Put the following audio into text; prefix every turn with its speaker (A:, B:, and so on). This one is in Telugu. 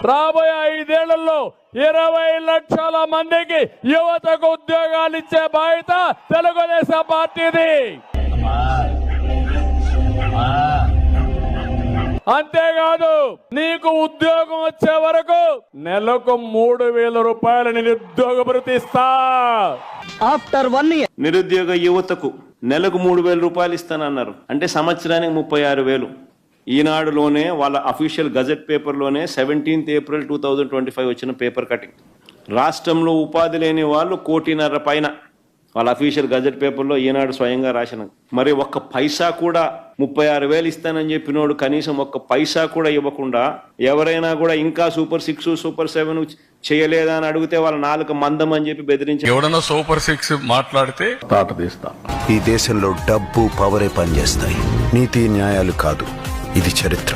A: రాబోయే 5 ఏళ్లలో 20 లక్షల మందికి యువతకు ఉద్యోగాలు ఇచ్చే బాధ్యత తెలుగుదేశం పార్టీది. అంతేకాదు నీకు ఉద్యోగం వచ్చే వరకు నెలకు 3,000 రూపాయల నిరుద్యోగ భృతి ఇస్తా.
B: ఆఫ్టర్ 1 year
C: నిరుద్యోగ యువతకు నెలకు 3,000 రూపాయలు ఇస్తానన్నారు. అంటే సంవత్సరానికి 36,000. ఈనాడులోనే వాళ్ళ అఫీషియల్ గజెట్ పేపర్లోనే 17th April 2025 వచ్చిన పేపర్ కటింగ్. రాష్ట్రంలో ఉపాధి లేని వాళ్ళు 1,50,00,000 పైన వాళ్ళ అఫీషియల్ గజెట్ పేపర్లో ఈనాడు స్వయంగా రాసిన. మరి ఒక్క పైసా కూడా 36,000 ఇస్తానని చెప్పినోడు కనీసం ఒక్క పైసా కూడా ఇవ్వకుండా ఎవరైనా కూడా ఇంకా సూపర్ 6 సూపర్ 7 చేయలేదా అని అడిగితే వాళ్ళ నాలుక మందం అని చెప్పి బెదిరించి
D: ఎవడన్నా సూపర్ 6 మాట్లాడితే తాట తీస్తా.
E: ఈ దేశంలో డబ్బు పవరే పనిచేస్తాయి, నీతి న్యాయాలు కాదు. ఇది చరిత్ర.